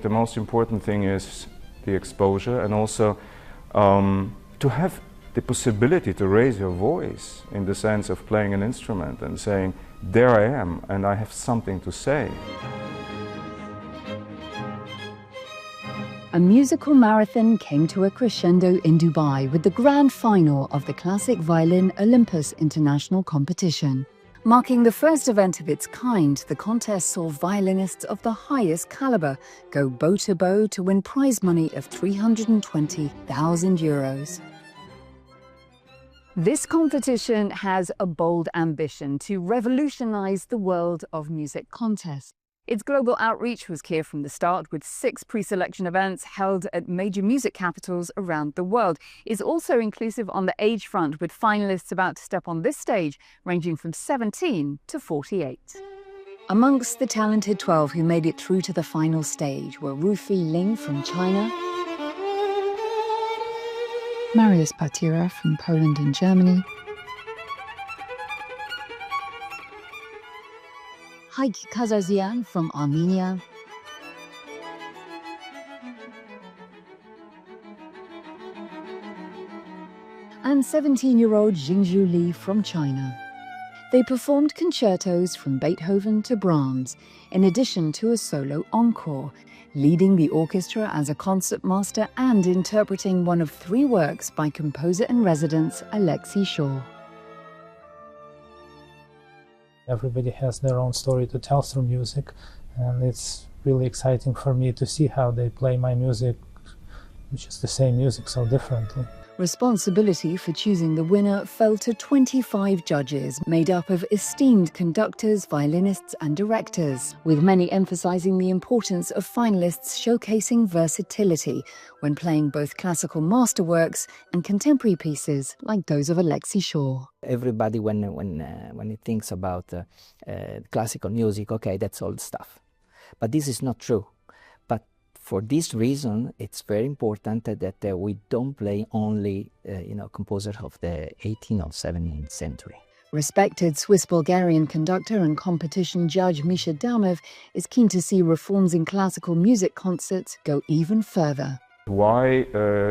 The most important thing is the exposure, and also to have the possibility to raise your voice in the sense of playing an instrument and saying, there I am and I have something to say. A musical marathon came to a crescendo in Dubai with the grand final of the Classic Violin Olympus international competition. Marking the first event of its kind, the contest saw violinists of the highest caliber go bow to win prize money of €320,000. This competition has a bold ambition to revolutionize the world of music contests. Its global outreach was clear from the start, with 6 pre-selection events held at major music capitals around the world. It's also inclusive on the age front, with finalists about to step on this stage ranging from 17 to 48. Amongst the talented 12 who made it through to the final stage were Rufi Ling from China, Marius Patira from Poland and Germany, Haik Kazarzian from Armenia, and 17-year-old Jingzhu Li from China. They performed concertos from Beethoven to Brahms, in addition to a solo encore, leading the orchestra as a concertmaster and interpreting one of 3 works by composer-in-residence Alexei Shaw. Everybody has their own story to tell through music, and it's really exciting for me to see how they play my music, which is the same music, so differently. Responsibility for choosing the winner fell to 25 judges, made up of esteemed conductors, violinists and directors, with many emphasizing the importance of finalists showcasing versatility when playing both classical masterworks and contemporary pieces like those of Alexei Shaw. Everybody, when he thinks about classical music, okay, that's old stuff. But this is not true. For this reason, it's very important that we don't play only, composers of the 18th or 17th century. Respected Swiss-Bulgarian conductor and competition judge Misha Damov is keen to see reforms in classical music concerts go even further. Why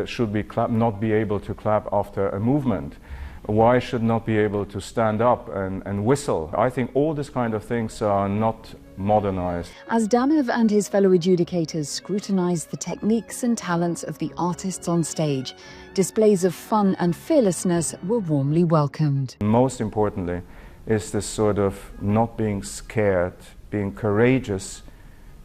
should we not be able to clap after a movement? Why should not be able to stand up and whistle? I think all these kind of things are not modernized. As Damov and his fellow adjudicators scrutinized the techniques and talents of the artists on stage, displays of fun and fearlessness were warmly welcomed. Most importantly is this sort of not being scared, being courageous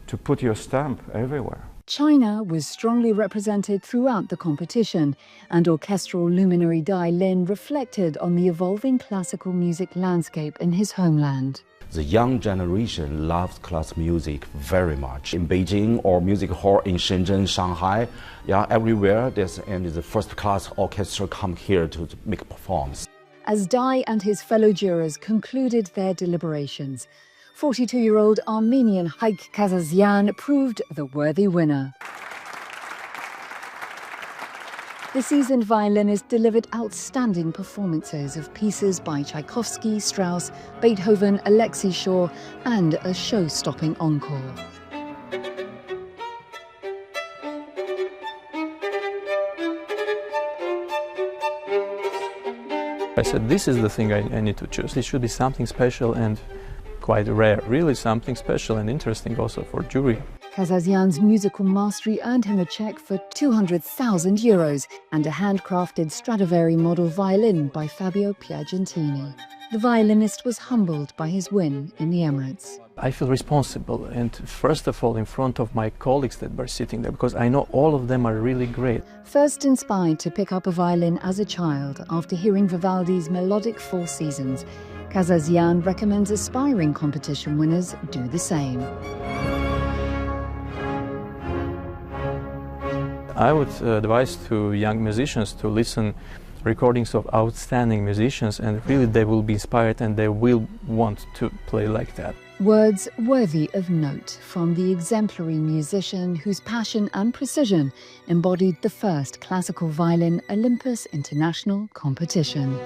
to put your stamp everywhere. China was strongly represented throughout the competition, and orchestral luminary Dai Lin reflected on the evolving classical music landscape in his homeland. The young generation loves classical music very much. In Beijing or music hall in Shenzhen, Shanghai, everywhere there's the first-class orchestra come here to make performance. As Dai and his fellow jurors concluded their deliberations, 42-year-old Armenian Haik Kazarzian proved the worthy winner. The seasoned violinist delivered outstanding performances of pieces by Tchaikovsky, Strauss, Beethoven, Alexei Shaw, and a show-stopping encore. I said, this is the thing I need to choose. It should be something special and quite rare, really something special and interesting also for jury. Kazarzian's musical mastery earned him a cheque for €200,000 and a handcrafted Stradivari model violin by Fabio Piagentini. The violinist was humbled by his win in the Emirates. I feel responsible, and first of all in front of my colleagues that were sitting there, because I know all of them are really great. First inspired to pick up a violin as a child after hearing Vivaldi's melodic Four Seasons, Kazarzian recommends aspiring competition winners do the same. I would advise to young musicians to listen recordings of outstanding musicians, and really they will be inspired and they will want to play like that. Words worthy of note from the exemplary musician whose passion and precision embodied the first Classical Violin Olympus international competition.